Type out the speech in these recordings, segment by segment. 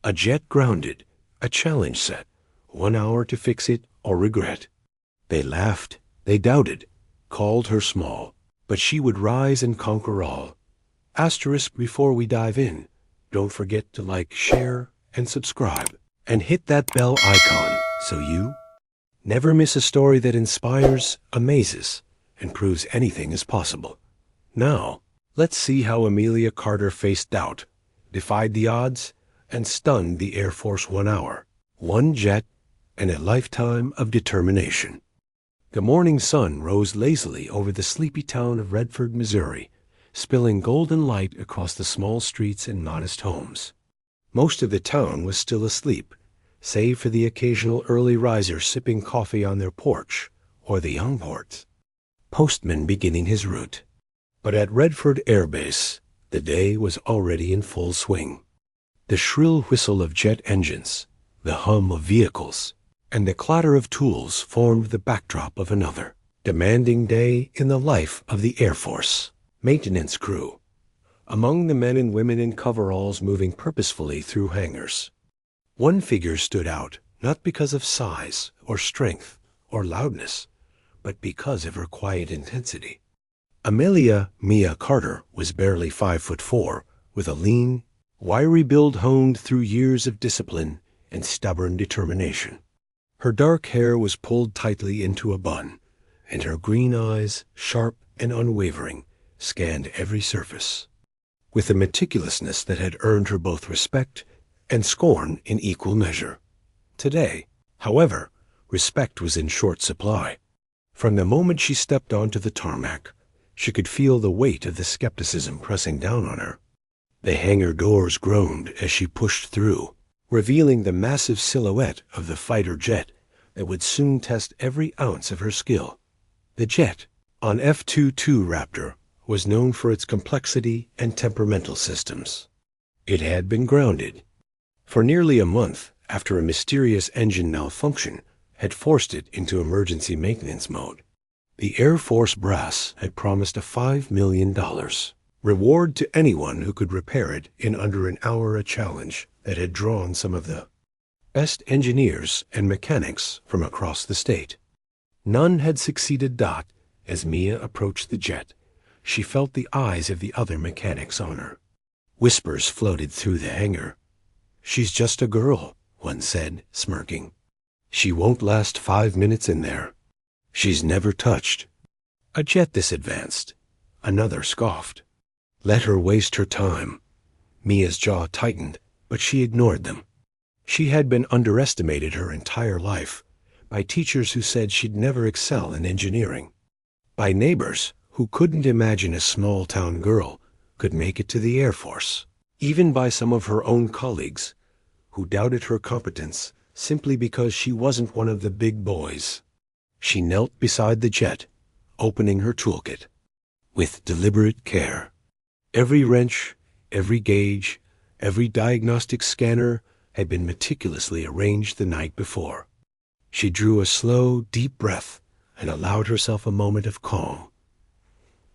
A jet grounded, a challenge set, 1 hour to fix it or regret. They laughed, they doubted, called her small, but she would rise and conquer all. Asterisk before we dive in, don't forget to like, share, and subscribe, and hit that bell icon so you never miss a story that inspires, amazes, and proves anything is possible. Now, let's see how Amelia Carter faced doubt, defied the odds, and stunned the Air Force 1 hour, one jet, and a lifetime of determination. The morning sun rose lazily over the sleepy town of Redford, Missouri, spilling golden light across the small streets and modest homes. Most of the town was still asleep, save for the occasional early riser sipping coffee on their porch, or the young postman beginning his route. But at Redford Air Base, the day was already in full swing. The shrill whistle of jet engines, the hum of vehicles, and the clatter of tools formed the backdrop of another demanding day in the life of the Air Force maintenance crew. Among the men and women in coveralls moving purposefully through hangars, one figure stood out, not because of size or strength or loudness, but because of her quiet intensity. Amelia "Mia" Carter was barely 5'4", with a lean, wiry build honed through years of discipline and stubborn determination. Her dark hair was pulled tightly into a bun, and her green eyes, sharp and unwavering, scanned every surface, with a meticulousness that had earned her both respect and scorn in equal measure. Today, however, respect was in short supply. From the moment she stepped onto the tarmac, she could feel the weight of the skepticism pressing down on her. The hangar doors groaned as she pushed through, revealing the massive silhouette of the fighter jet that would soon test every ounce of her skill. The jet, on F-22 Raptor, was known for its complexity and temperamental systems. It had been grounded for nearly a month after a mysterious engine malfunction had forced it into emergency maintenance mode. The Air Force brass had promised a $5 million reward to anyone who could repair it in under an hour, a challenge that had drawn some of the best engineers and mechanics from across the state. None had succeeded. As Mia approached the jet, she felt the eyes of the other mechanics on her. Whispers floated through the hangar. "She's just a girl," one said, smirking. "She won't last 5 minutes in there. She's never touched a jet this advanced." Another scoffed. Let her waste her time. Mia's jaw tightened, but she ignored them. She had been underestimated her entire life, by teachers who said she'd never excel in engineering, by neighbors who couldn't imagine a small-town girl could make it to the Air Force, even by some of her own colleagues who doubted her competence simply because she wasn't one of the big boys. She knelt beside the jet, opening her toolkit with deliberate care. Every wrench, every gauge, every diagnostic scanner had been meticulously arranged the night before. She drew a slow, deep breath and allowed herself a moment of calm.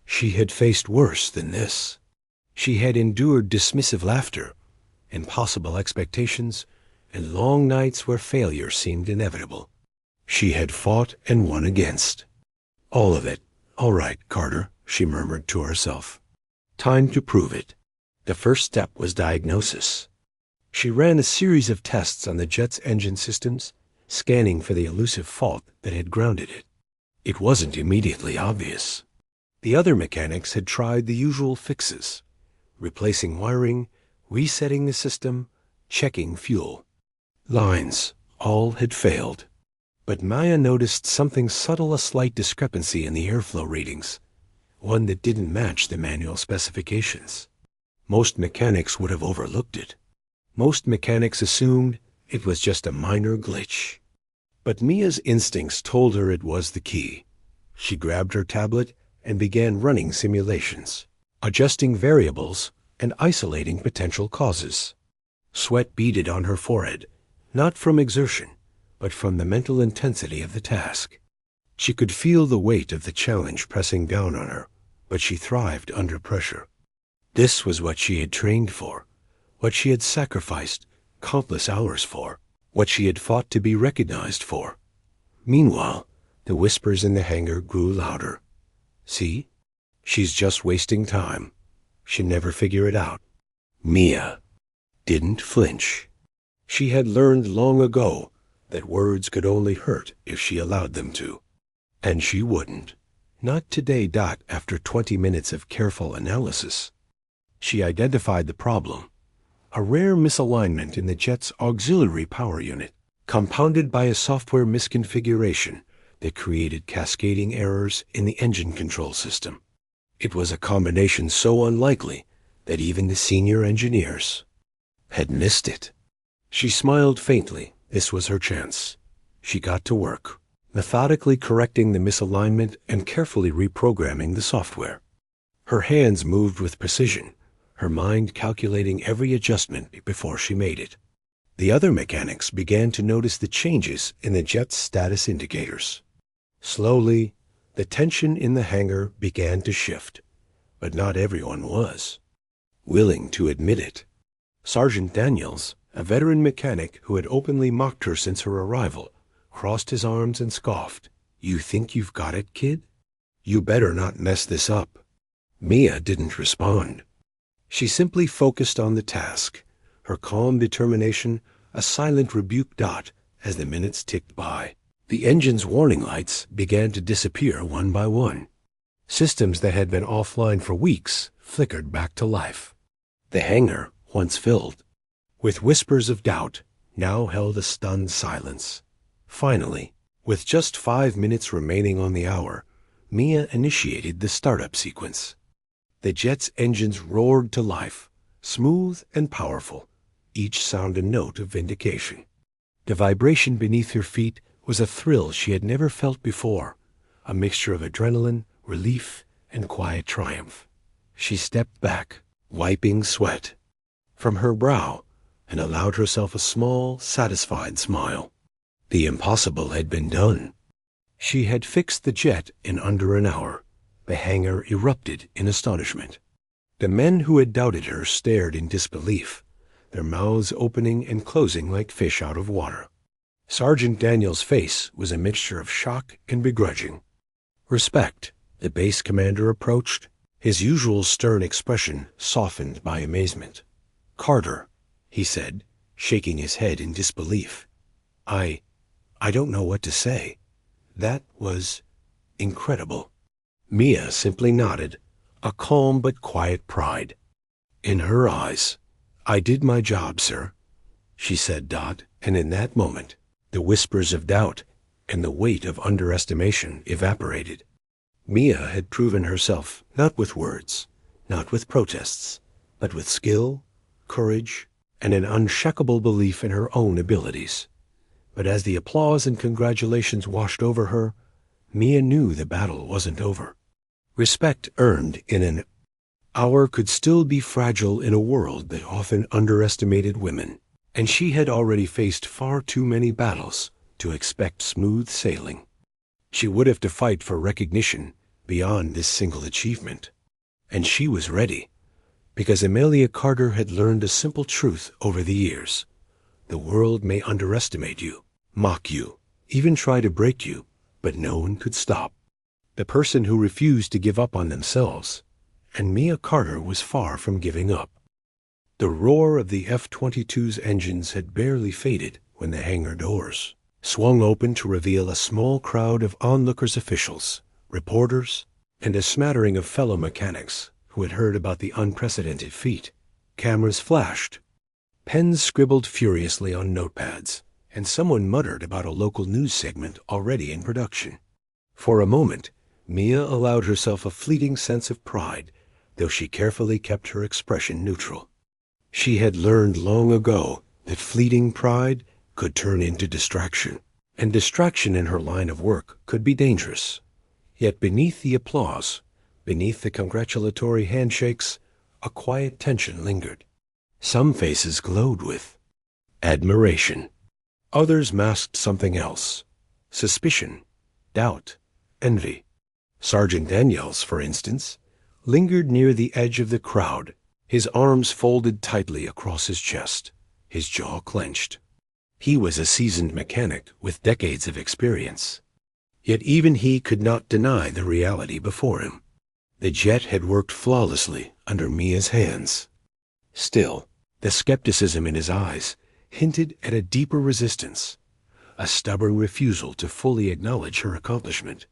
She had faced worse than this. She had endured dismissive laughter, impossible expectations, and long nights where failure seemed inevitable. She had fought and won against all of it. "All right, Carter," she murmured to herself. "Time to prove it." The first step was diagnosis. She ran a series of tests on the jet's engine systems, scanning for the elusive fault that had grounded it. It wasn't immediately obvious. The other mechanics had tried the usual fixes, replacing wiring, resetting the system, checking fuel lines. All had failed. But Maya noticed something subtle, a slight discrepancy in the airflow readings, one that didn't match the manual specifications. Most mechanics would have overlooked it. Most mechanics assumed it was just a minor glitch. But Mia's instincts told her it was the key. She grabbed her tablet and began running simulations, adjusting variables and isolating potential causes. Sweat beaded on her forehead, not from exertion, but from the mental intensity of the task. She could feel the weight of the challenge pressing down on her, but she thrived under pressure. This was what she had trained for, what she had sacrificed countless hours for, what she had fought to be recognized for. Meanwhile, the whispers in the hangar grew louder. See? She's just wasting time. She'll never figure it out. Mia didn't flinch. She had learned long ago that words could only hurt if she allowed them to. And she wouldn't. Not today. After 20 minutes of careful analysis, she identified the problem. A rare misalignment in the jet's auxiliary power unit, compounded by a software misconfiguration that created cascading errors in the engine control system. It was a combination so unlikely that even the senior engineers had missed it. She smiled faintly. This was her chance. She got to work, methodically correcting the misalignment and carefully reprogramming the software. Her hands moved with precision, her mind calculating every adjustment before she made it. The other mechanics began to notice the changes in the jet's status indicators. Slowly, the tension in the hangar began to shift, but not everyone was willing to admit it. Sergeant Daniels, a veteran mechanic who had openly mocked her since her arrival, crossed his arms and scoffed. "You think you've got it, kid? You better not mess this up." Mia didn't respond. She simply focused on the task, her calm determination a silent rebuke. As the minutes ticked by, the engine's warning lights began to disappear one by one. Systems that had been offline for weeks flickered back to life. The hangar, once filled with whispers of doubt, now held a stunned silence. Finally, with just 5 minutes remaining on the hour, Mia initiated the startup sequence. The jet's engines roared to life, smooth and powerful, each sound a note of vindication. The vibration beneath her feet was a thrill she had never felt before, a mixture of adrenaline, relief, and quiet triumph. She stepped back, wiping sweat from her brow, and allowed herself a small, satisfied smile. The impossible had been done. She had fixed the jet in under an hour. The hangar erupted in astonishment. The men who had doubted her stared in disbelief, their mouths opening and closing like fish out of water. Sergeant Daniels' face was a mixture of shock and begrudging. Respect. The base commander approached, his usual stern expression softened by amazement. "Carter," he said, shaking his head in disbelief. I don't know what to say. That was incredible." Mia simply nodded, a calm but quiet pride in her eyes. "I did my job, sir," she said. And in that moment, the whispers of doubt and the weight of underestimation evaporated. Mia had proven herself not with words, not with protests, but with skill, courage, and an unshakable belief in her own abilities. But as the applause and congratulations washed over her, Mia knew the battle wasn't over. Respect earned in an hour could still be fragile in a world that often underestimated women, and she had already faced far too many battles to expect smooth sailing. She would have to fight for recognition beyond this single achievement. And she was ready, because Amelia Carter had learned a simple truth over the years. The world may underestimate you, mock you, even try to break you, but no one could stop the person who refused to give up on themselves. And Mia Carter was far from giving up. The roar of the F-22's engines had barely faded when the hangar doors swung open to reveal a small crowd of onlookers, officials, reporters, and a smattering of fellow mechanics who had heard about the unprecedented feat. Cameras flashed, pens scribbled furiously on notepads, and someone muttered about a local news segment already in production. For a moment, Mia allowed herself a fleeting sense of pride, though she carefully kept her expression neutral. She had learned long ago that fleeting pride could turn into distraction, and distraction in her line of work could be dangerous. Yet beneath the applause, beneath the congratulatory handshakes, a quiet tension lingered. Some faces glowed with admiration. Others masked something else: suspicion, doubt, envy. Sergeant Daniels, for instance, lingered near the edge of the crowd, his arms folded tightly across his chest, His jaw clenched. He was a seasoned mechanic with decades of experience. Yet even he could not deny the reality before him. The jet had worked flawlessly under Mia's hands. Still, the skepticism in his eyes hinted at a deeper resistance, a stubborn refusal to fully acknowledge her accomplishment.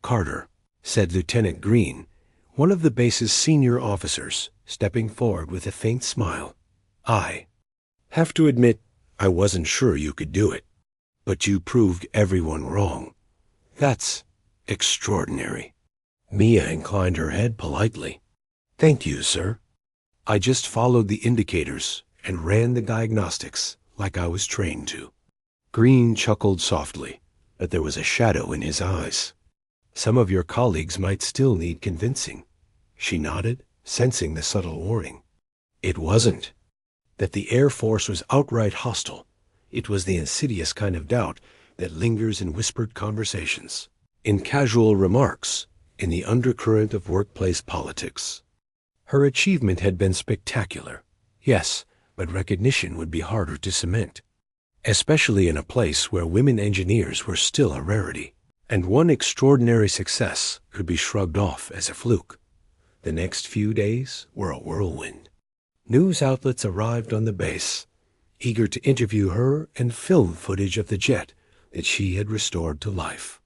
"Carter," said Lieutenant Green, one of the base's senior officers, stepping forward with a faint smile. "I have to admit I wasn't sure you could do it, but you proved everyone wrong. That's extraordinary." Mia inclined her head politely. "Thank you, sir. I just followed the indicators and ran the diagnostics like I was trained to." Green chuckled softly, but there was a shadow in his eyes. "Some of your colleagues might still need convincing." She nodded, sensing the subtle warning. It wasn't that the Air Force was outright hostile. It was the insidious kind of doubt that lingers in whispered conversations, in casual remarks, in the undercurrent of workplace politics. Her achievement had been spectacular, yes, but recognition would be harder to cement, especially in a place where women engineers were still a rarity, and one extraordinary success could be shrugged off as a fluke. The next few days were a whirlwind. News outlets arrived on the base, eager to interview her and film footage of the jet that she had restored to life.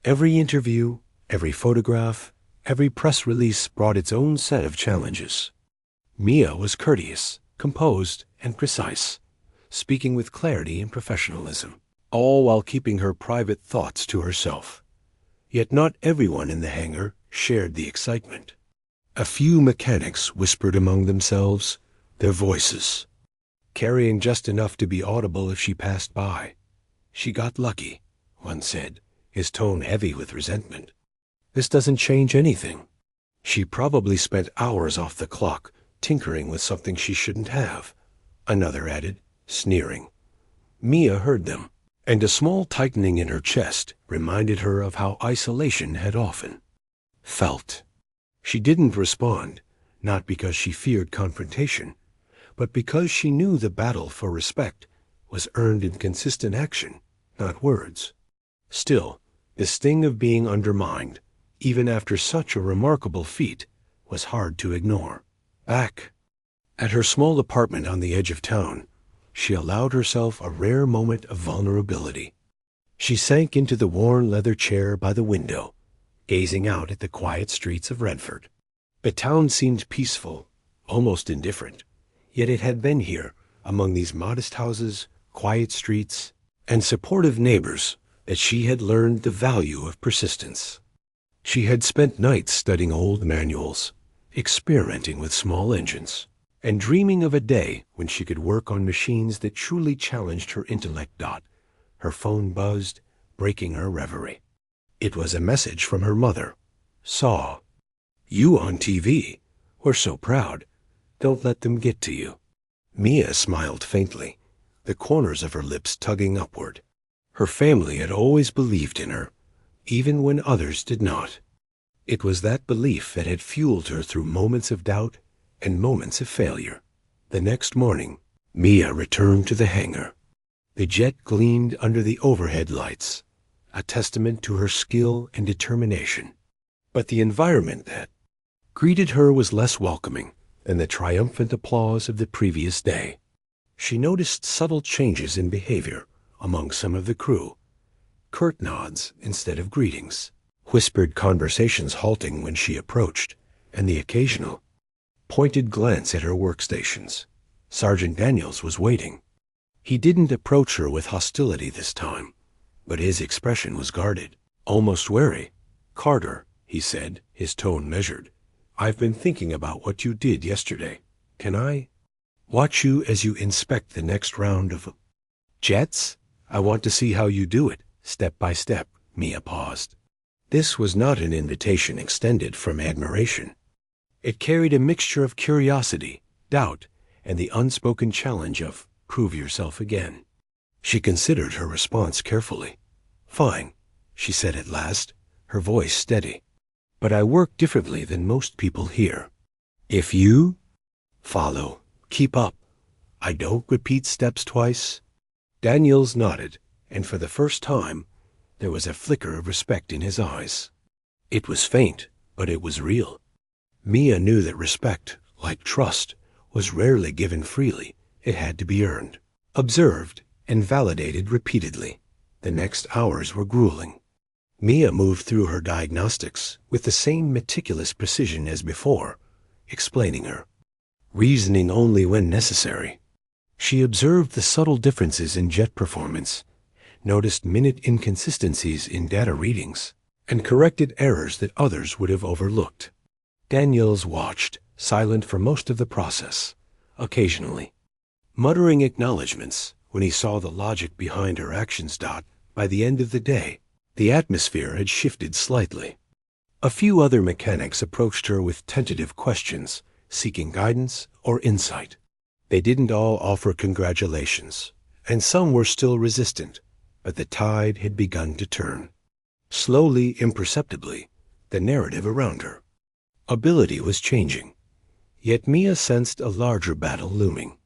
Every interview, every photograph, every press release brought its own set of challenges. Mia was courteous, composed, and precise, speaking with clarity and professionalism, all while keeping her private thoughts to herself. Yet not everyone in the hangar shared the excitement. A few mechanics whispered among themselves, their voices carrying just enough to be audible if she passed by. "She got lucky," one said, his tone heavy with resentment. "This doesn't change anything." "She probably spent hours off the clock tinkering with something she shouldn't have," another added, sneering. Mia heard them, and a small tightening in her chest reminded her of how isolation had often felt. She didn't respond, not because she feared confrontation, but because she knew the battle for respect was earned in consistent action, not words. Still, the sting of being undermined, even after such a remarkable feat, was hard to ignore. Back at her small apartment on the edge of town, she allowed herself a rare moment of vulnerability. She sank into the worn leather chair by the window, gazing out at the quiet streets of Redford. The town seemed peaceful, almost indifferent, yet it had been here, among these modest houses, quiet streets, and supportive neighbors, that she had learned the value of persistence. She had spent nights studying old manuals, experimenting with small engines, and dreaming of a day when she could work on machines that truly challenged her intellect. Her phone buzzed, breaking her reverie. It was a message from her mother. "Saw you on TV. We're so proud. Don't let them get to you." Mia smiled faintly, the corners of her lips tugging upward. Her family had always believed in her, even when others did not. It was that belief that had fueled her through moments of doubt and moments of failure. The next morning, Mia returned to the hangar. The jet gleamed under the overhead lights, a testament to her skill and determination. But the environment that greeted her was less welcoming than the triumphant applause of the previous day. She noticed subtle changes in behavior among some of the crew. Curt nods instead of greetings, whispered conversations halting when she approached, and the occasional pointed glance at her workstations. Sergeant Daniels was waiting. He didn't approach her with hostility this time, but his expression was guarded, almost wary. "Carter," he said, his tone measured, "I've been thinking about what you did yesterday. Can I watch you as you inspect the next round of jets? I want to see how you do it, step by step." Mia paused. This was not an invitation extended from admiration. It carried a mixture of curiosity, doubt, and the unspoken challenge of prove yourself again. She considered her response carefully. "Fine," she said at last, her voice steady. "But I work differently than most people here. If you follow, keep up, I don't repeat steps twice." Daniels nodded, and for the first time, there was a flicker of respect in his eyes. It was faint, but it was real. Mia knew that respect, like trust, was rarely given freely. It had to be earned, observed, and validated repeatedly. The next hours were grueling. Mia moved through her diagnostics with the same meticulous precision as before, explaining her, reasoning only when necessary. She observed the subtle differences in jet performance, noticed minute inconsistencies in data readings, and corrected errors that others would have overlooked. Daniels watched, silent for most of the process, occasionally muttering acknowledgments when he saw the logic behind her actions. By the end of the day, the atmosphere had shifted slightly. A few other mechanics approached her with tentative questions, seeking guidance or insight. They didn't all offer congratulations, and some were still resistant, but the tide had begun to turn. Slowly, imperceptibly, the narrative around her ability was changing. Yet Mia sensed a larger battle looming.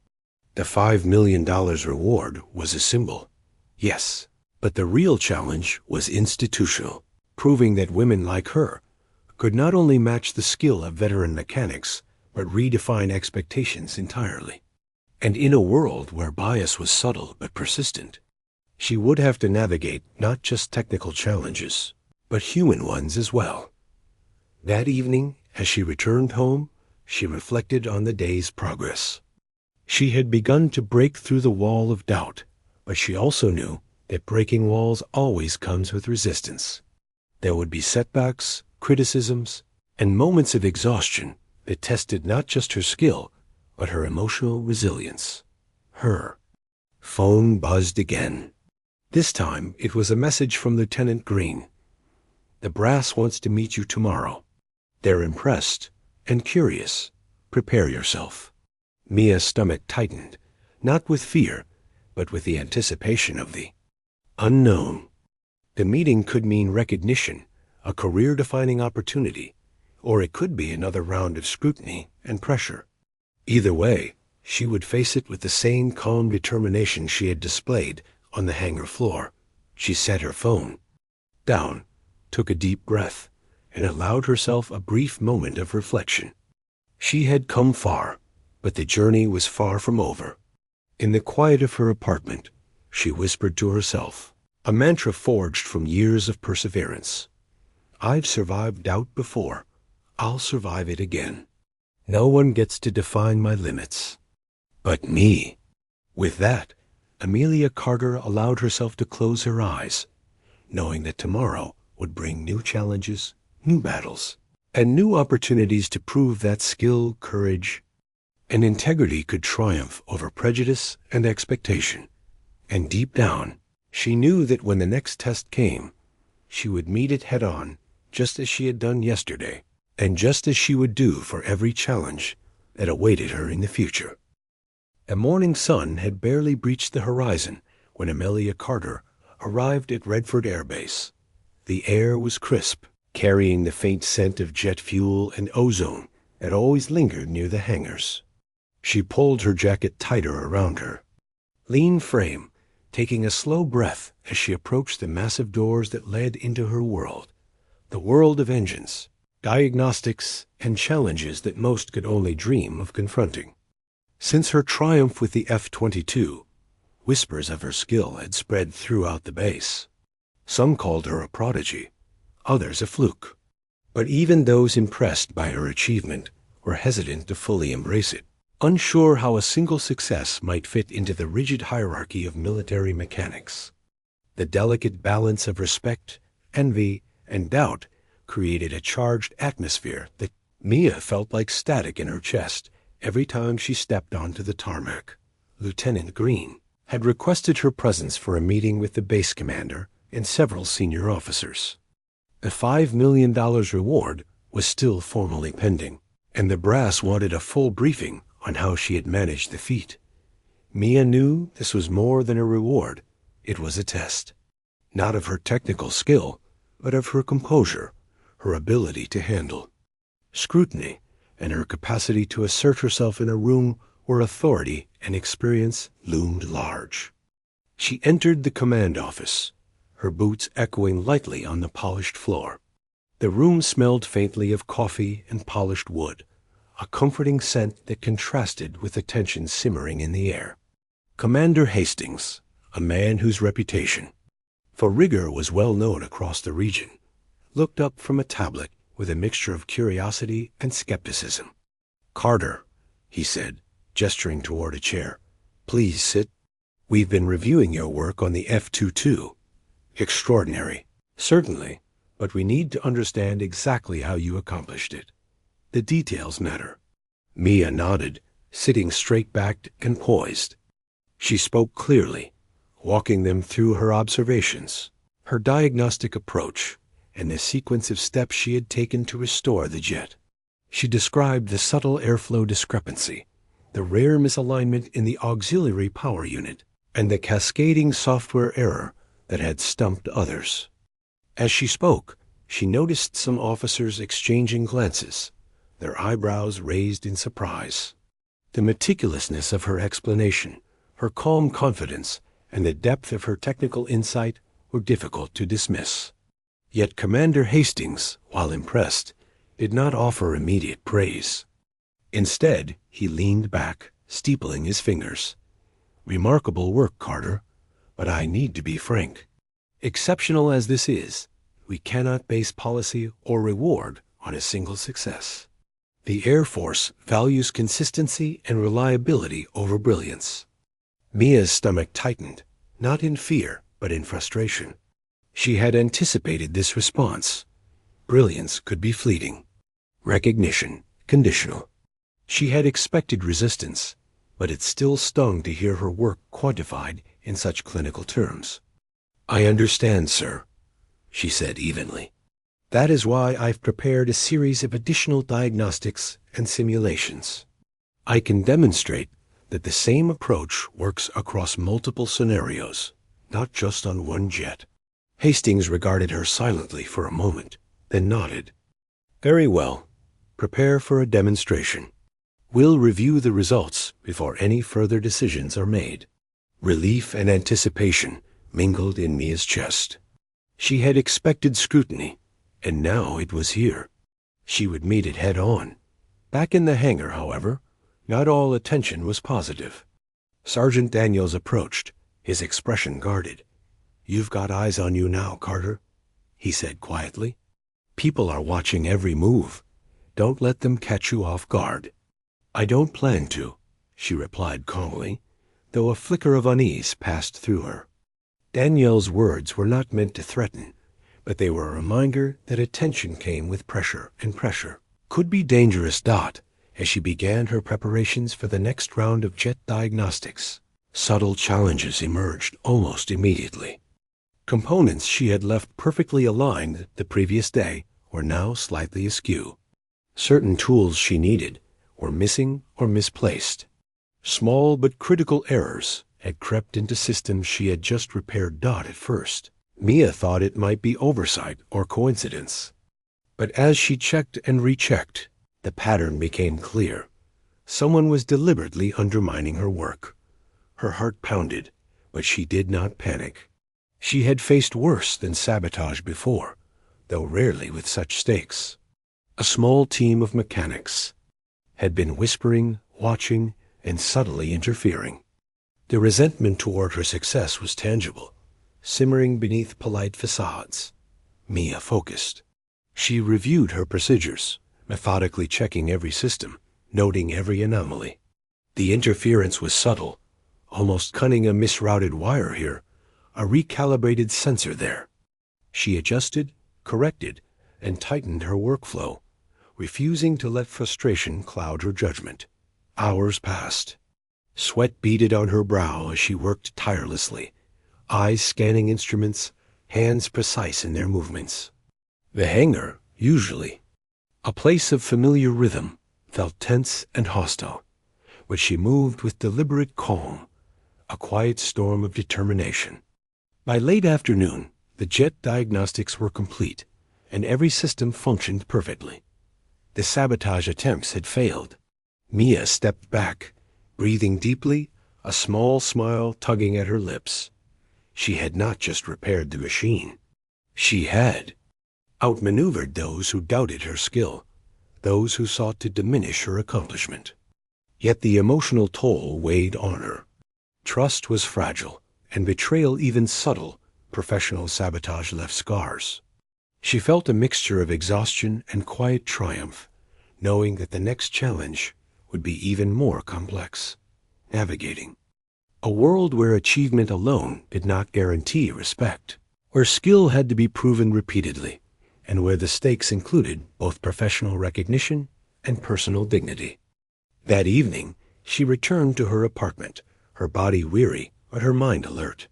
The $5 million reward was a symbol, yes, but the real challenge was institutional, proving that women like her could not only match the skill of veteran mechanics, but redefine expectations entirely. And in a world where bias was subtle but persistent, she would have to navigate not just technical challenges, but human ones as well. That evening, as she returned home, she reflected on the day's progress. She had begun to break through the wall of doubt, but she also knew that breaking walls always comes with resistance. There would be setbacks, criticisms, and moments of exhaustion that tested not just her skill, but her emotional resilience. Her phone buzzed again. This time it was a message from Lieutenant Green. "The brass wants to meet you tomorrow. They're impressed and curious. Prepare yourself." Mia's stomach tightened, not with fear, but with the anticipation of the unknown. The meeting could mean recognition, a career-defining opportunity, or it could be another round of scrutiny and pressure. Either way, she would face it with the same calm determination she had displayed on the hangar floor. She set her phone down, took a deep breath, and allowed herself a brief moment of reflection. She had come far, but the journey was far from over. In the quiet of her apartment, she whispered to herself, a mantra forged from years of perseverance. "I've survived doubt before. I'll survive it again. No one gets to define my limits but me." With that, Amelia Carter allowed herself to close her eyes, knowing that tomorrow would bring new challenges, new battles, and new opportunities to prove that skill, courage, and integrity could triumph over prejudice and expectation. And deep down, she knew that when the next test came, she would meet it head-on, just as she had done yesterday, and just as she would do for every challenge that awaited her in the future. A morning sun had barely breached the horizon when Amelia Carter arrived at Redford Air Base. The air was crisp, carrying the faint scent of jet fuel and ozone that always lingered near the hangars. She pulled her jacket tighter around her. Lean frame, taking a slow breath as she approached the massive doors that led into her world, the world of engines, diagnostics, and challenges that most could only dream of confronting. Since her triumph with the F-22, whispers of her skill had spread throughout the base. Some called her a prodigy, others a fluke. But even those impressed by her achievement were hesitant to fully embrace it, unsure how a single success might fit into the rigid hierarchy of military mechanics. The delicate balance of respect, envy, and doubt created a charged atmosphere that Mia felt like static in her chest every time she stepped onto the tarmac. Lieutenant Green had requested her presence for a meeting with the base commander and several senior officers. The $5 million reward was still formally pending, and the brass wanted a full briefing on how she had managed the feat. Mia knew this was more than a reward. It was a test, not of her technical skill, but of her composure, her ability to handle scrutiny, and her capacity to assert herself in a room where authority and experience loomed large. She entered the command office, her boots echoing lightly on the polished floor. The room smelled faintly of coffee and polished wood, a comforting scent that contrasted with the tension simmering in the air. Commander Hastings, a man whose reputation for rigor was well known across the region, looked up from a tablet with a mixture of curiosity and skepticism. "Carter," he said, gesturing toward a chair, "please sit. We've been reviewing your work on the F-22. Extraordinary, certainly, but we need to understand exactly how you accomplished it. The details matter." Mia nodded, sitting straight-backed and poised. She spoke clearly, walking them through her observations, her diagnostic approach, and the sequence of steps she had taken to restore the jet. She described the subtle airflow discrepancy, the rare misalignment in the auxiliary power unit, and the cascading software error that had stumped others. As she spoke, she noticed some officers exchanging glances, their eyebrows raised in surprise. The meticulousness of her explanation, her calm confidence, and the depth of her technical insight were difficult to dismiss. Yet Commander Hastings, while impressed, did not offer immediate praise. Instead, he leaned back, steepling his fingers. "Remarkable work, Carter, but I need to be frank. Exceptional as this is, we cannot base policy or reward on a single success. The Air Force values consistency and reliability over brilliance." Mia's stomach tightened, not in fear, but in frustration. She had anticipated this response. Brilliance could be fleeting, recognition conditional. She had expected resistance, but it still stung to hear her work quantified in such clinical terms. "I understand, sir," she said evenly. "That is why I've prepared a series of additional diagnostics and simulations. I can demonstrate that the same approach works across multiple scenarios, not just on one jet." Hastings regarded her silently for a moment, then nodded. "Very well. Prepare for a demonstration. We'll review the results before any further decisions are made." Relief and anticipation mingled in Mia's chest. She had expected scrutiny, and now it was here. She would meet it head on. Back in the hangar, however, not all attention was positive. Sergeant Daniels approached, his expression guarded. "You've got eyes on you now, Carter," he said quietly. "People are watching every move. Don't let them catch you off guard." "I don't plan to," she replied calmly, though a flicker of unease passed through her. Danielle's words were not meant to threaten, but they were a reminder that attention came with pressure, and pressure could be dangerous. As she began her preparations for the next round of jet diagnostics, subtle challenges emerged almost immediately. Components she had left perfectly aligned the previous day were now slightly askew. Certain tools she needed were missing or misplaced. Small but critical errors had crept into systems she had just repaired. At first, Mia thought it might be oversight or coincidence. But as she checked and rechecked, the pattern became clear. Someone was deliberately undermining her work. Her heart pounded, but she did not panic. She had faced worse than sabotage before, though rarely with such stakes. A small team of mechanics had been whispering, watching, and subtly interfering. The resentment toward her success was tangible, simmering beneath polite facades. Mia focused. She reviewed her procedures, methodically checking every system, noting every anomaly. The interference was subtle, almost cunning. A misrouted wire here, a recalibrated sensor there. She adjusted, corrected, and tightened her workflow, refusing to let frustration cloud her judgment. Hours passed. Sweat beaded on her brow as she worked tirelessly, eyes scanning instruments, hands precise in their movements. The hangar, usually a place of familiar rhythm, felt tense and hostile, but she moved with deliberate calm, a quiet storm of determination. By late afternoon, the jet diagnostics were complete, and every system functioned perfectly. The sabotage attempts had failed. Mia stepped back, breathing deeply, a small smile tugging at her lips. She had not just repaired the machine. She had outmaneuvered those who doubted her skill, those who sought to diminish her accomplishment. Yet the emotional toll weighed on her. Trust was fragile, and betrayal even subtle. Professional sabotage left scars. She felt a mixture of exhaustion and quiet triumph, knowing that the next challenge would be even more complex. Navigating a world where achievement alone did not guarantee respect, where skill had to be proven repeatedly, and where the stakes included both professional recognition and personal dignity. That evening, she returned to her apartment, her body weary but her mind alert.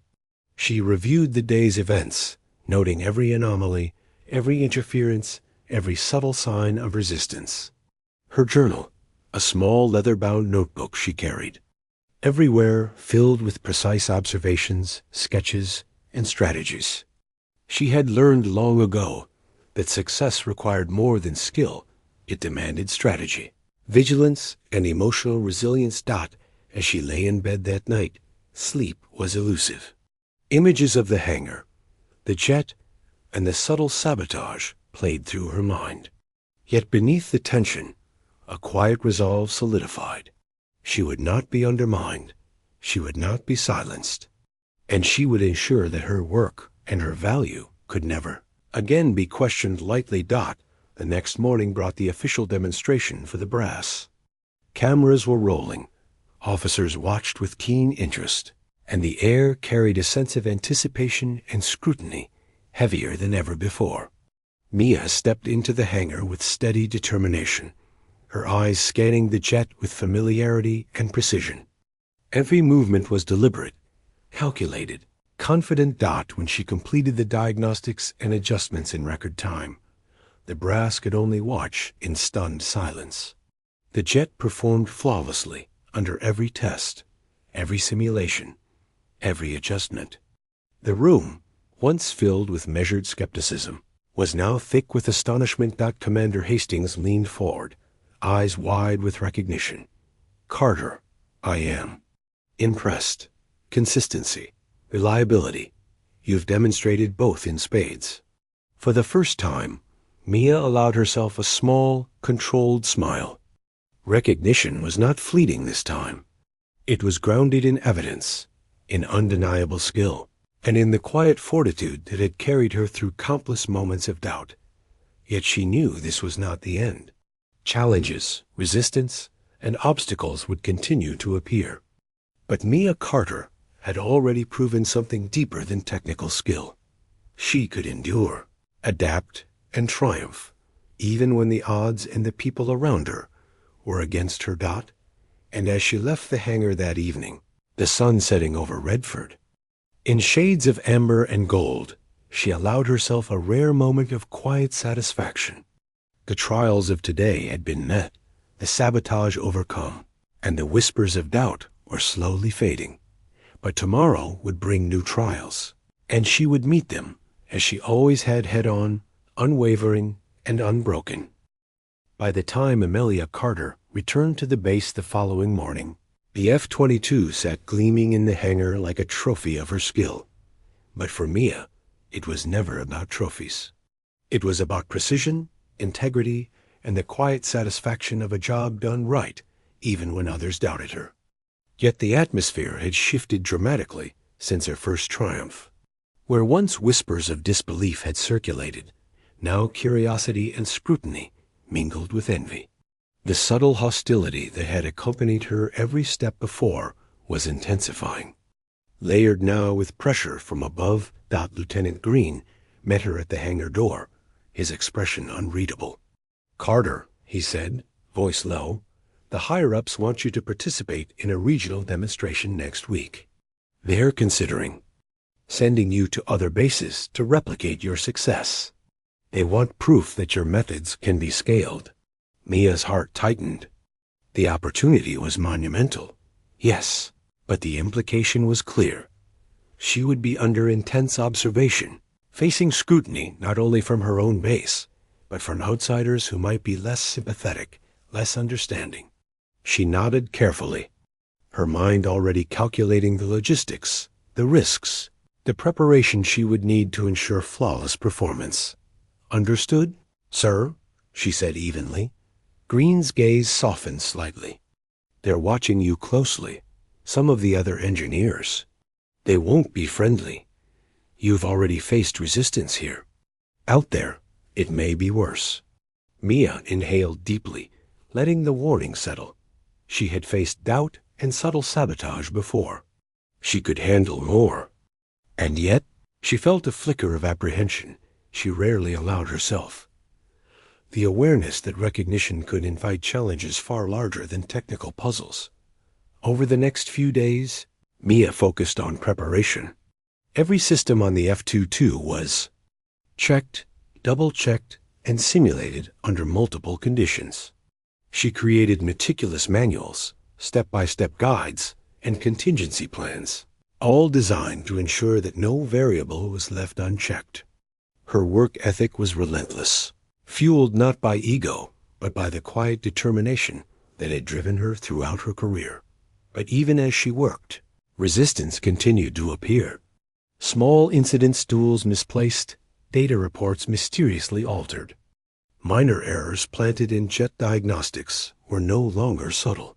She reviewed the day's events, noting every anomaly, every interference, every subtle sign of resistance. Her journal, a small leather-bound notebook she carried, everywhere filled with precise observations, sketches, and strategies. She had learned long ago that success required more than skill. It demanded strategy, vigilance, and emotional resilience. As she lay in bed that night, sleep was elusive. Images of the hangar, the jet, and the subtle sabotage played through her mind. Yet beneath the tension, a quiet resolve solidified. She would not be undermined, she would not be silenced, and she would ensure that her work and her value could never again be questioned lightly. The next morning brought the official demonstration for the brass. Cameras were rolling, officers watched with keen interest, and the air carried a sense of anticipation and scrutiny heavier than ever before. Mia stepped into the hangar with steady determination, her eyes scanning the jet with familiarity and precision. Every movement was deliberate, calculated, confident. When she completed the diagnostics and adjustments in record time, the brass could only watch in stunned silence. The jet performed flawlessly under every test, every simulation, every adjustment. The room, once filled with measured skepticism, was now thick with astonishment. Commander Hastings leaned forward, eyes wide with recognition. "Carter, I am impressed. Consistency, reliability. You've demonstrated both in spades." For the first time, Mia allowed herself a small, controlled smile. Recognition was not fleeting this time. It was grounded in evidence, in undeniable skill, and in the quiet fortitude that had carried her through countless moments of doubt. Yet she knew this was not the end. Challenges, resistance, and obstacles would continue to appear. But Mia Carter had already proven something deeper than technical skill. She could endure, adapt, and triumph, even when the odds and the people around her were against her. And as she left the hangar that evening, the sun setting over Redford, in shades of amber and gold, she allowed herself a rare moment of quiet satisfaction. The trials of today had been met, the sabotage overcome, and the whispers of doubt were slowly fading. But tomorrow would bring new trials, and she would meet them as she always had, head-on, unwavering, and unbroken. By the time Amelia Carter returned to the base the following morning, the F-22 sat gleaming in the hangar like a trophy of her skill. But for Mia, it was never about trophies. It was about precision, integrity, and the quiet satisfaction of a job done right, even when others doubted her. Yet the atmosphere had shifted dramatically since her first triumph. Where once whispers of disbelief had circulated, now curiosity and scrutiny mingled with envy. The subtle hostility that had accompanied her every step before was intensifying. Layered now with pressure from above, Lieutenant Green met her at the hangar door, his expression unreadable. "Carter," he said, voice low, "the higher-ups want you to participate in a regional demonstration next week. They're considering sending you to other bases to replicate your success. They want proof that your methods can be scaled." Mia's heart tightened. The opportunity was monumental, yes, but the implication was clear. She would be under intense observation, facing scrutiny not only from her own base, but from outsiders who might be less sympathetic, less understanding. She nodded carefully. her mind already calculating the logistics, the risks, the preparation she would need to ensure flawless performance. "Understood, sir?" she said evenly. Green's gaze softened slightly. "They're watching you closely. Some of the other engineers. They won't be friendly. You've already faced resistance here. Out there, it may be worse." Mia inhaled deeply, letting the warning settle. She had faced doubt and subtle sabotage before. She could handle more. And yet, she felt a flicker of apprehension she rarely allowed herself. The awareness that recognition could invite challenges far larger than technical puzzles. Over the next few days, Mia focused on preparation. Every system on the F-22 was checked, double-checked, and simulated under multiple conditions. She created meticulous manuals, step-by-step guides, and contingency plans, all designed to ensure that no variable was left unchecked. Her work ethic was relentless, fueled not by ego, but by the quiet determination that had driven her throughout her career. But even as she worked, resistance continued to appear. Small incident stools misplaced, data reports mysteriously altered. Minor errors planted in jet diagnostics were no longer subtle.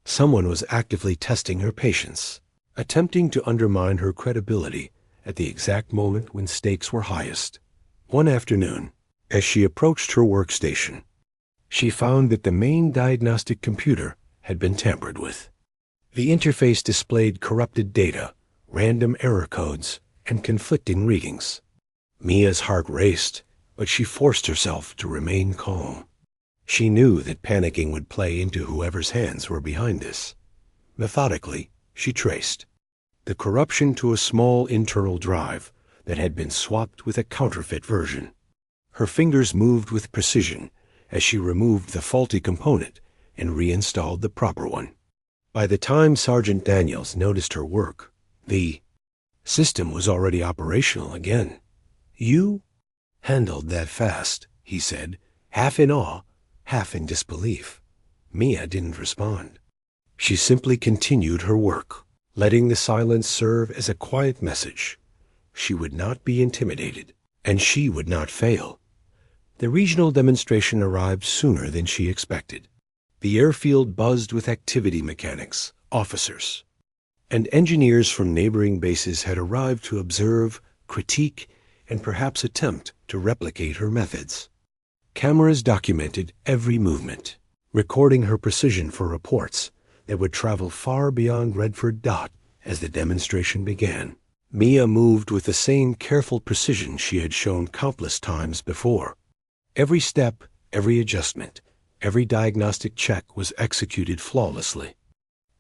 Someone was actively testing her patience, attempting to undermine her credibility at the exact moment when stakes were highest. One afternoon, as she approached her workstation, she found that the main diagnostic computer had been tampered with. The interface displayed corrupted data, random error codes, and conflicting readings. Mia's heart raced, but she forced herself to remain calm. She knew that panicking would play into whoever's hands were behind this. Methodically, she traced the corruption to a small internal drive that had been swapped with a counterfeit version. Her fingers moved with precision as she removed the faulty component and reinstalled the proper one. By the time Sergeant Daniels noticed her work, the system was already operational again. "You handled that fast," he said, half in awe, half in disbelief. Mia didn't respond. She simply continued her work, letting the silence serve as a quiet message. She would not be intimidated, and she would not fail. The regional demonstration arrived sooner than she expected. The airfield buzzed with activity mechanics, officers, and engineers from neighboring bases had arrived to observe, critique, and perhaps attempt to replicate her methods. Cameras documented every movement, recording her precision for reports that would travel far beyond Redford Dot as the demonstration began. Mia moved with the same careful precision she had shown countless times before. Every step, every adjustment, every diagnostic check was executed flawlessly.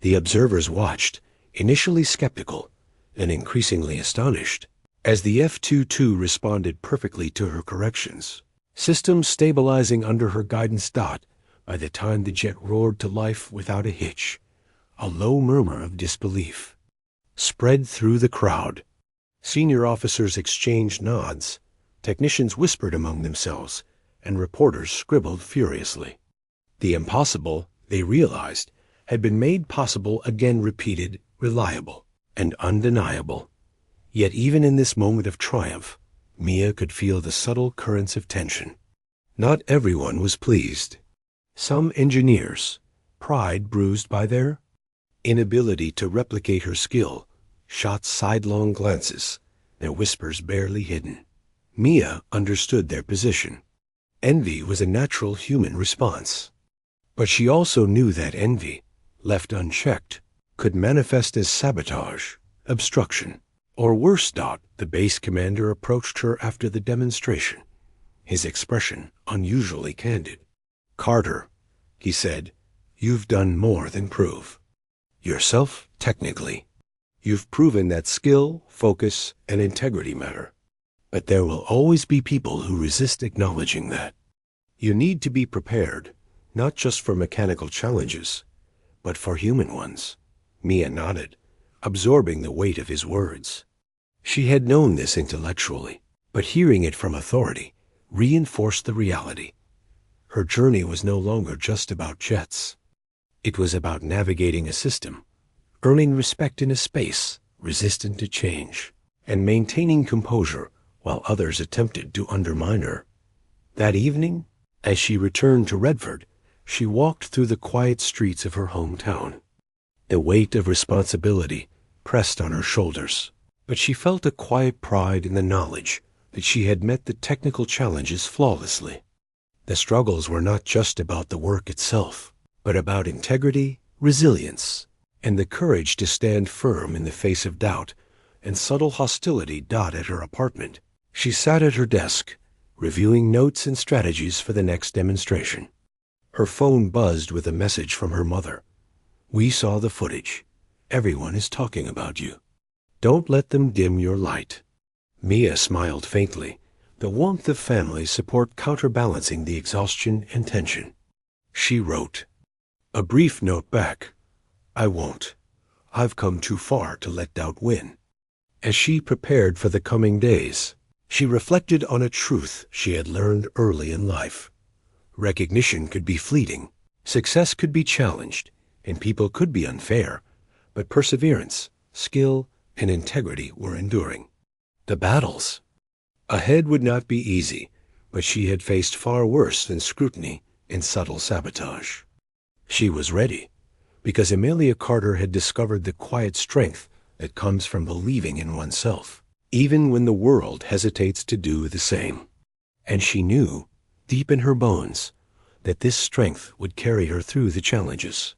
The observers watched, initially skeptical and increasingly astonished, as the F-22 responded perfectly to her corrections, systems stabilizing under her guidance dot by the time the jet roared to life without a hitch. A low murmur of disbelief spread through the crowd. Senior officers exchanged nods, technicians whispered among themselves, and reporters scribbled furiously. The impossible, they realized, had been made possible again, repeated, reliable, and undeniable. Yet even in this moment of triumph, Mia could feel the subtle currents of tension. Not everyone was pleased. Some engineers, pride bruised by their inability to replicate her skill, shot sidelong glances, their whispers barely hidden. Mia understood their position. Envy was a natural human response. But she also knew that envy, left unchecked, could manifest as sabotage, obstruction, or worse. The base commander approached her after the demonstration, his expression unusually candid. "Carter," he said, "you've done more than prove yourself technically. You've proven that skill, focus, and integrity matter. But there will always be people who resist acknowledging that. You need to be prepared, not just for mechanical challenges, but for human ones." Mia nodded, absorbing the weight of his words. She had known this intellectually, but hearing it from authority reinforced the reality. Her journey was no longer just about jets. It was about navigating a system earning respect in a space resistant to change, and maintaining composure while others attempted to undermine her. That evening, as she returned to Redford, she walked through the quiet streets of her hometown. The weight of responsibility pressed on her shoulders, but she felt a quiet pride in the knowledge that she had met the technical challenges flawlessly. The struggles were not just about the work itself, but about integrity, resilience, and the courage to stand firm in the face of doubt and subtle hostility. At her apartment, she sat at her desk, reviewing notes and strategies for the next demonstration. Her phone buzzed with a message from her mother. "We saw the footage. Everyone is talking about you. Don't let them dim your light." Mia smiled faintly, the warmth of family support counterbalancing the exhaustion and tension. She wrote a brief note back. "I won't. I've come too far to let doubt win." As she prepared for the coming days, she reflected on a truth she had learned early in life. Recognition could be fleeting, success could be challenged, and people could be unfair, but perseverance, skill, and integrity were enduring. The battles ahead would not be easy, but she had faced far worse than scrutiny and subtle sabotage. She was ready, because Amelia Carter had discovered the quiet strength that comes from believing in oneself, even when the world hesitates to do the same. And she knew, deep in her bones, that this strength would carry her through the challenges.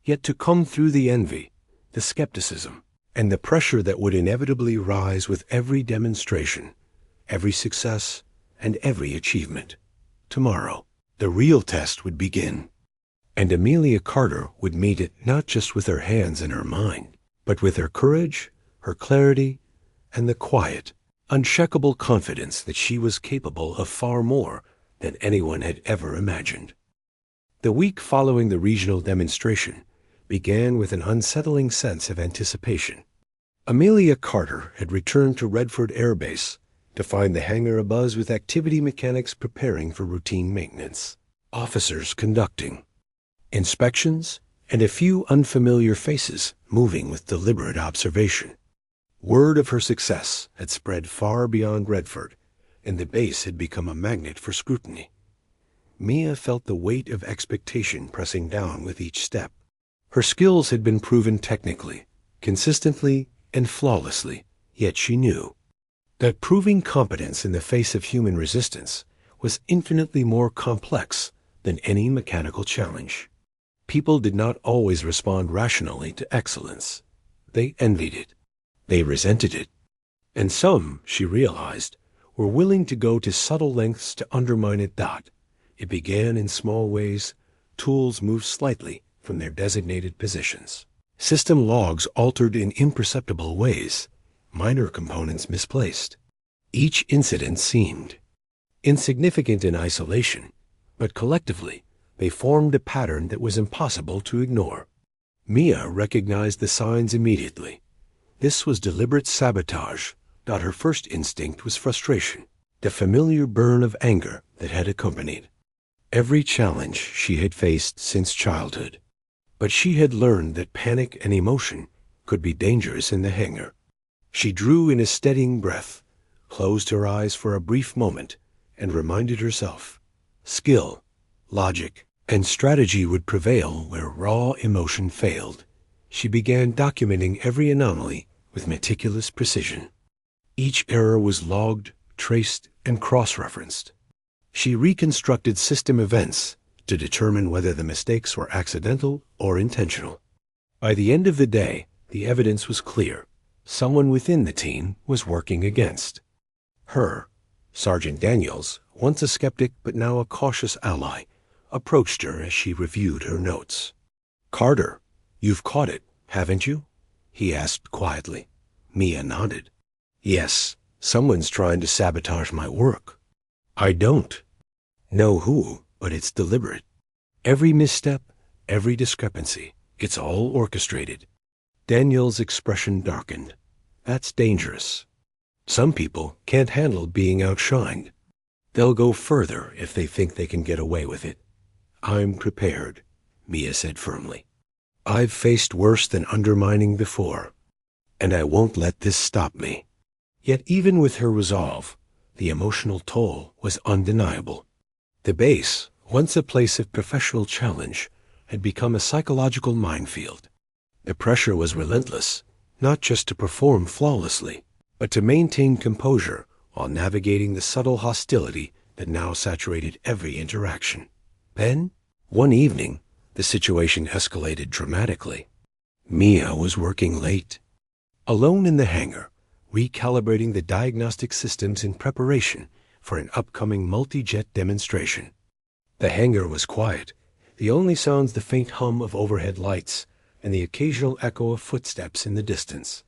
Yet to come through the envy, the skepticism, and the pressure that would inevitably rise with every demonstration, every success, and every achievement. Tomorrow, the real test would begin. And Amelia Carter would meet it not just with her hands and her mind, but with her courage, her clarity, and the quiet, unshakable confidence that she was capable of far more than anyone had ever imagined. The week following the regional demonstration began with an unsettling sense of anticipation. Amelia Carter had returned to Redford Air Base to find the hangar abuzz with activity mechanics preparing for routine maintenance, officers conducting inspections, and a few unfamiliar faces moving with deliberate observation. Word of her success had spread far beyond Redford, and the base had become a magnet for scrutiny. Mia felt the weight of expectation pressing down with each step. Her skills had been proven technically, consistently, and flawlessly, yet she knew that proving competence in the face of human resistance was infinitely more complex than any mechanical challenge. People did not always respond rationally to excellence. They envied it. They resented it. And some, she realized, were willing to go to subtle lengths to undermine it. It began in small ways. Tools moved slightly from their designated positions. System logs altered in imperceptible ways. Minor components misplaced. Each incident seemed insignificant in isolation, but collectively they formed a pattern that was impossible to ignore. Mia recognized the signs immediately. This was deliberate sabotage. Her first instinct was frustration, the familiar burn of anger that had accompanied every challenge she had faced since childhood. But she had learned that panic and emotion could be dangerous in the hangar. She drew in a steadying breath, closed her eyes for a brief moment, and reminded herself, skill, logic, and strategy would prevail where raw emotion failed. She began documenting every anomaly with meticulous precision. Each error was logged, traced, and cross-referenced. She reconstructed system events to determine whether the mistakes were accidental or intentional. By the end of the day, the evidence was clear. Someone within the team was working against her. Sergeant Daniels, once a skeptic but now a cautious ally, approached her as she reviewed her notes. "Carter, you've caught it, haven't you?" he asked quietly. Mia nodded. "Yes, someone's trying to sabotage my work." "I don't know who, but it's deliberate. Every misstep, every discrepancy, it's all orchestrated." Daniel's expression darkened. "That's dangerous. Some people can't handle being outshined. They'll go further if they think they can get away with it." "I'm prepared," Mia said firmly. I've faced worse than undermining before, and I won't let this stop me. Yet even with her resolve, the emotional toll was undeniable. The base, once a place of professional challenge, had become a psychological minefield. The pressure was relentless, not just to perform flawlessly, but to maintain composure while navigating the subtle hostility that now saturated every interaction. Then, one evening, the situation escalated dramatically. Mia was working late, alone in the hangar, recalibrating the diagnostic systems in preparation for an upcoming multi-jet demonstration. The hangar was quiet, the only sounds the faint hum of overhead lights and the occasional echo of footsteps in the distance.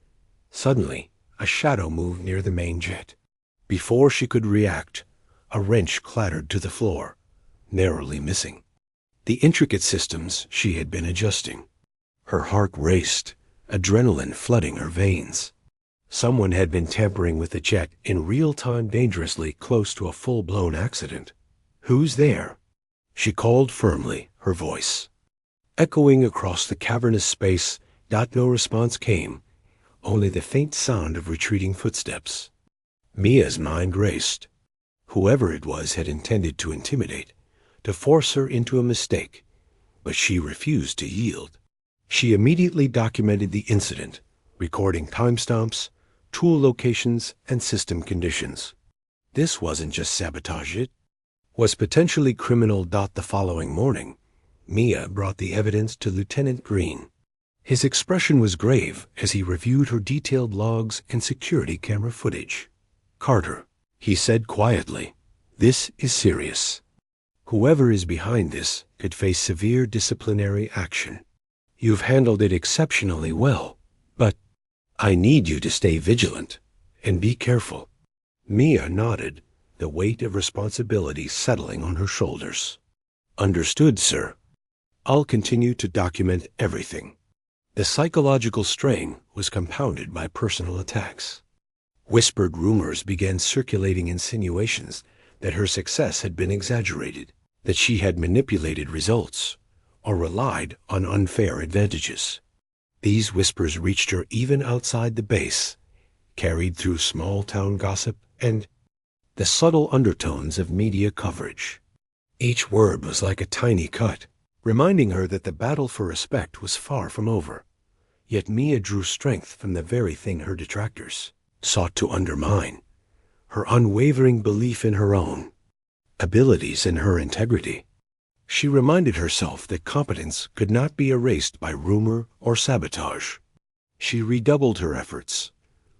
Suddenly, a shadow moved near the main jet. Before she could react, a wrench clattered to the floor, narrowly missing the intricate systems she had been adjusting. Her heart raced, adrenaline flooding her veins. Someone had been tampering with the jet in real time, dangerously close to a full-blown accident. "Who's there?" she called firmly, her voice echoing across the cavernous space. No response came, only the faint sound of retreating footsteps. Mia's mind raced. Whoever it was had intended to intimidate, to force her into a mistake, but she refused to yield. She immediately documented the incident, recording timestamps, tool locations, and system conditions. This wasn't just sabotage, it was potentially criminal. The following morning, Mia brought the evidence to Lieutenant Green. His expression was grave as he reviewed her detailed logs and security camera footage. "Carter," he said quietly, "this is serious. Whoever is behind this could face severe disciplinary action. You've handled it exceptionally well, but I need you to stay vigilant and be careful." Mia nodded, the weight of responsibility settling on her shoulders. "Understood, sir. I'll continue to document everything." The psychological strain was compounded by personal attacks. Whispered rumors began circulating, insinuations that her success had been exaggerated, that she had manipulated results or relied on unfair advantages. These whispers reached her even outside the base, carried through small-town gossip and the subtle undertones of media coverage. Each word was like a tiny cut, reminding her that the battle for respect was far from over. Yet Mia drew strength from the very thing her detractors sought to undermine: her unwavering belief in her own abilities and her integrity. She reminded herself that competence could not be erased by rumor or sabotage. She redoubled her efforts,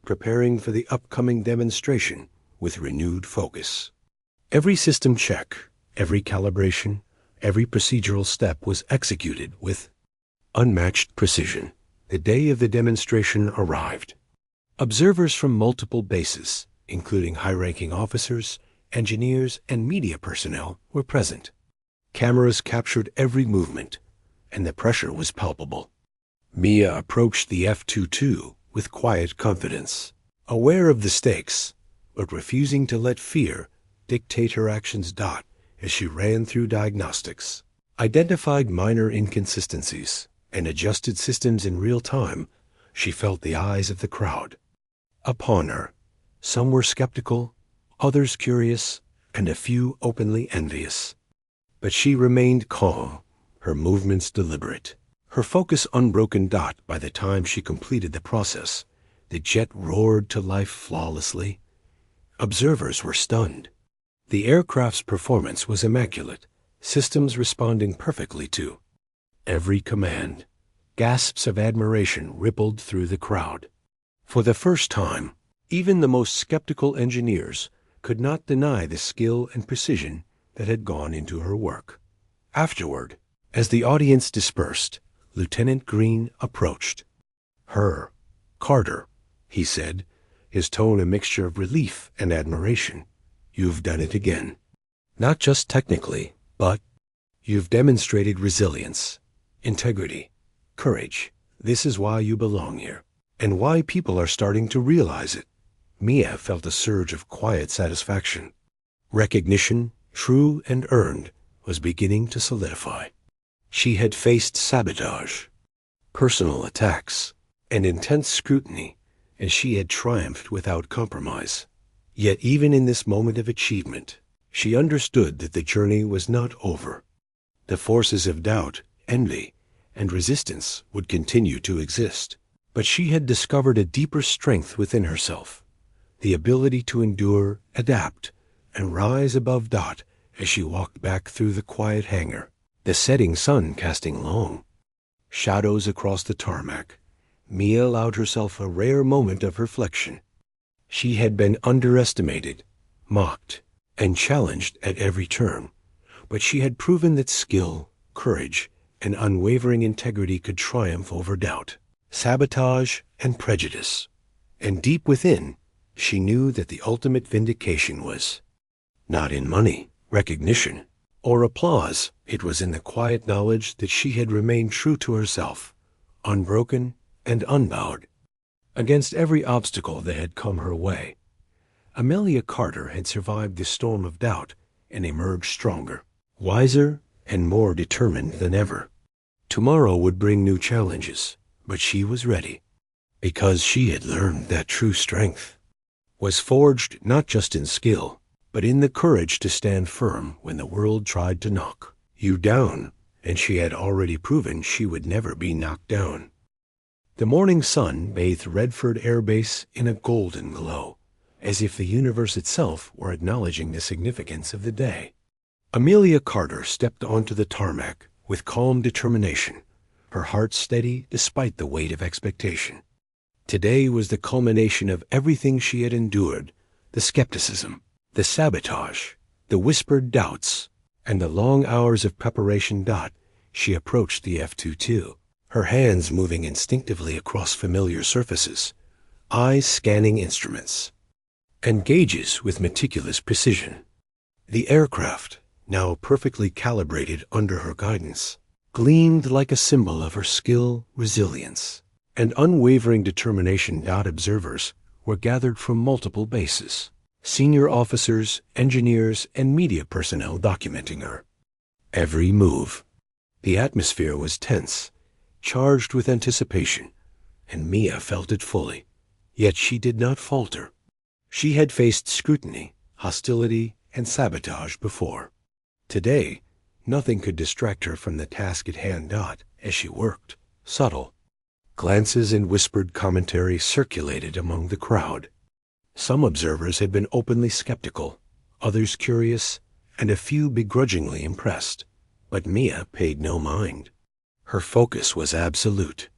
preparing for the upcoming demonstration with renewed focus. Every system check, every calibration, every procedural step was executed with unmatched precision. The day of the demonstration arrived. Observers from multiple bases, including high-ranking officers, engineers, and media personnel, were present. Cameras captured every movement, and the pressure was palpable. Mia approached the F-22 with quiet confidence, aware of the stakes, but refusing to let fear dictate her actions. As she ran through diagnostics, identified minor inconsistencies, and adjusted systems in real time, she felt the eyes of the crowd upon her. Some were skeptical, others curious, and a few openly envious. But she remained calm, her movements deliberate, her focus unbroken. By the time she completed the process, the jet roared to life flawlessly. Observers were stunned. The aircraft's performance was immaculate, systems responding perfectly to every command. Gasps of admiration rippled through the crowd. For the first time, even the most skeptical engineers could not deny the skill and precision that had gone into her work. Afterward, as the audience dispersed, Lieutenant Green approached. "Carter," he said, his tone a mixture of relief and admiration. "You've done it again. Not just technically, but you've demonstrated resilience, integrity, courage. This is why you belong here, and why people are starting to realize it." Mia felt a surge of quiet satisfaction. Recognition, true and earned, was beginning to solidify. She had faced sabotage, personal attacks, and intense scrutiny, and she had triumphed without compromise. Yet even in this moment of achievement, she understood that the journey was not over. The forces of doubt, envy, and resistance would continue to exist. But she had discovered a deeper strength within herself, the ability to endure, adapt, and rise above doubt as she walked back through the quiet hangar, the setting sun casting long shadows across the tarmac. Mia allowed herself a rare moment of reflection. She had been underestimated, mocked, and challenged at every turn, but she had proven that skill, courage, and unwavering integrity could triumph over doubt, sabotage, and prejudice. And deep within, she knew that the ultimate vindication was not in money, recognition, or applause. It was in the quiet knowledge that she had remained true to herself, unbroken and unbowed. Against every obstacle that had come her way, Amelia Carter had survived the storm of doubt and emerged stronger, wiser, and more determined than ever. Tomorrow would bring new challenges, but she was ready, because she had learned that true strength was forged not just in skill, but in the courage to stand firm when the world tried to knock you down, and she had already proven she would never be knocked down. The morning sun bathed Redford Air Base in a golden glow, as if the universe itself were acknowledging the significance of the day. Amelia Carter stepped onto the tarmac with calm determination, her heart steady despite the weight of expectation. Today was the culmination of everything she had endured, the skepticism, the sabotage, the whispered doubts, and the long hours of preparation. She approached the F-22, her hands moving instinctively across familiar surfaces, eyes scanning instruments and gauges with meticulous precision. The aircraft, now perfectly calibrated under her guidance, gleamed like a symbol of her skill, resilience, and unwavering determination. Observers were gathered from multiple bases, senior officers, engineers, and media personnel documenting her every move. The atmosphere was tense, charged with anticipation, and Mia felt it fully. Yet she did not falter. She had faced scrutiny, hostility, and sabotage before. Today, nothing could distract her from the task at hand. As she worked, subtle glances and whispered commentary circulated among the crowd. Some observers had been openly skeptical, others curious, and a few begrudgingly impressed. But Mia paid no mind. Her focus was absolute.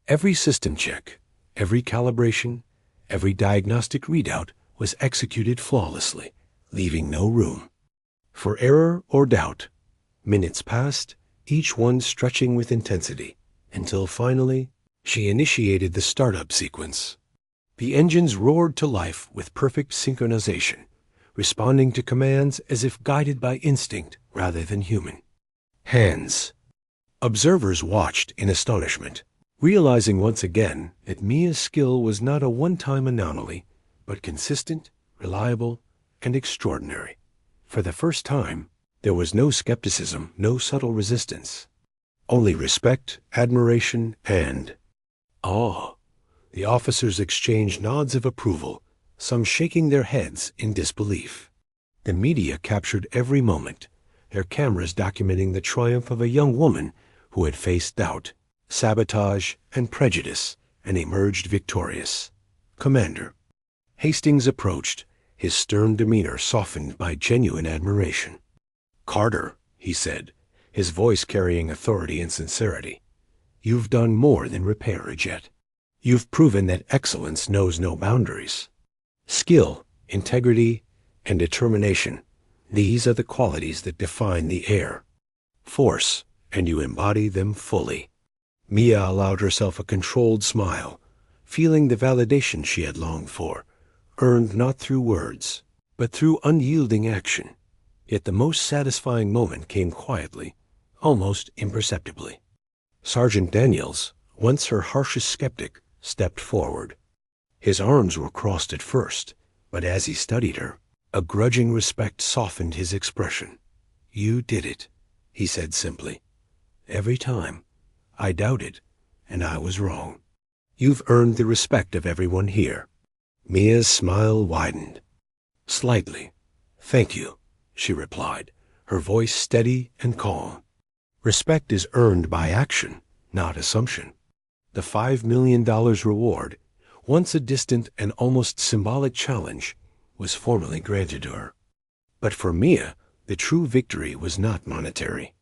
Every system check, every calibration, every diagnostic readout was executed flawlessly, leaving no room for error or doubt. Minutes passed, each one stretching with intensity, until finally she initiated the startup sequence. The engines roared to life with perfect synchronization, responding to commands as if guided by instinct rather than human hands. Observers watched in astonishment, realizing once again that Mia's skill was not a one-time anomaly, but consistent, reliable, and extraordinary. For the first time, there was no skepticism, no subtle resistance, only respect, admiration, and awe. The officers exchanged nods of approval, some shaking their heads in disbelief. The media captured every moment, their cameras documenting the triumph of a young woman who had faced doubt, sabotage, and prejudice, and emerged victorious. Commander Hastings approached, his stern demeanor softened by genuine admiration. "Carter," he said, his voice carrying authority and sincerity, "you've done more than repair a jet. You've proven that excellence knows no boundaries. Skill, integrity, and determination, these are the qualities that define the Air Force, and you embody them fully." Mia allowed herself a controlled smile, feeling the validation she had longed for, earned not through words, but through unyielding action. Yet the most satisfying moment came quietly, almost imperceptibly. Sergeant Daniels, once her harshest skeptic, stepped forward. His arms were crossed at first, but as he studied her, a grudging respect softened his expression. "You did it," he said simply. "Every time I doubted, and I was wrong. You've earned the respect of everyone here." Mia's smile widened. "Slightly. Thank you," she replied, her voice steady and calm. "Respect is earned by action, not assumption." The $5 million reward, once a distant and almost symbolic challenge, was formally granted to her. But for Mia, the true victory was not monetary.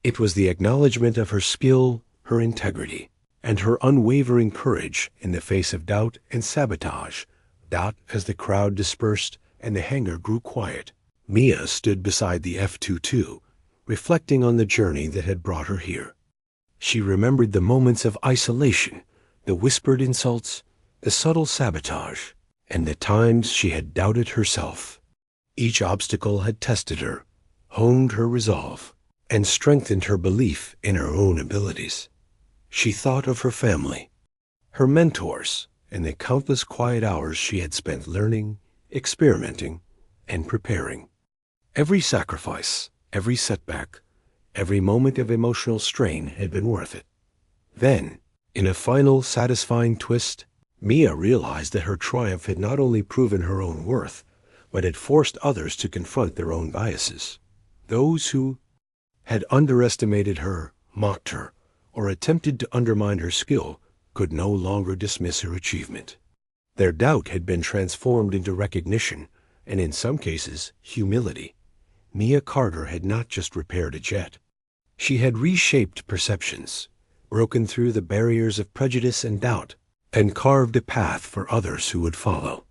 It was the acknowledgement of her skill, her integrity, and her unwavering courage in the face of doubt and sabotage. As the crowd dispersed and the hangar grew quiet, Mia stood beside the F-22, reflecting on the journey that had brought her here. She remembered the moments of isolation, the whispered insults, the subtle sabotage, and the times she had doubted herself. Each obstacle had tested her, honed her resolve, and strengthened her belief in her own abilities. She thought of her family, her mentors, and the countless quiet hours she had spent learning, experimenting, and preparing. Every sacrifice, every setback, every moment of emotional strain had been worth it. Then, in a final satisfying twist, Mia realized that her triumph had not only proven her own worth, but had forced others to confront their own biases. Those who had underestimated her, mocked her, or attempted to undermine her skill could no longer dismiss her achievement. Their doubt had been transformed into recognition, and in some cases, humility. Mia Carter had not just repaired a jet. She had reshaped perceptions, broken through the barriers of prejudice and doubt, and carved a path for others who would follow.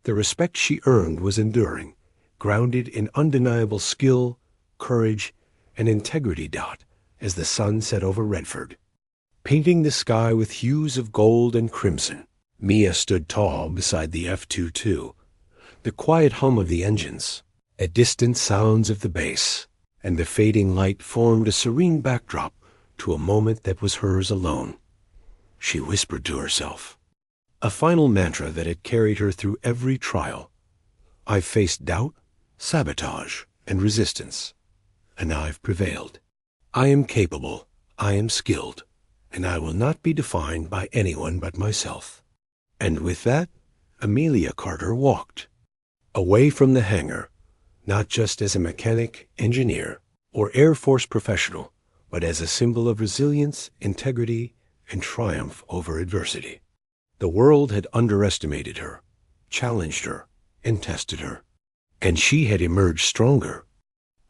The respect she earned was enduring, grounded in undeniable skill, courage, and integrity. As the sun set over Redford, painting the sky with hues of gold and crimson, Mia stood tall beside the F-22. The quiet hum of the engines, the distant sounds of the bass, and the fading light formed a serene backdrop to a moment that was hers alone. She whispered to herself, a final mantra that had carried her through every trial. "I've faced doubt, sabotage, and resistance, and I've prevailed. I am capable, I am skilled, and I will not be defined by anyone but myself." And with that, Amelia Carter walked away from the hangar, not just as a mechanic, engineer, or Air Force professional, but as a symbol of resilience, integrity, and triumph over adversity. The world had underestimated her, challenged her, and tested her, and she had emerged stronger,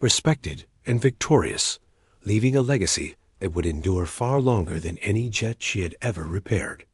respected, and victorious, leaving a legacy that would endure far longer than any jet she had ever repaired.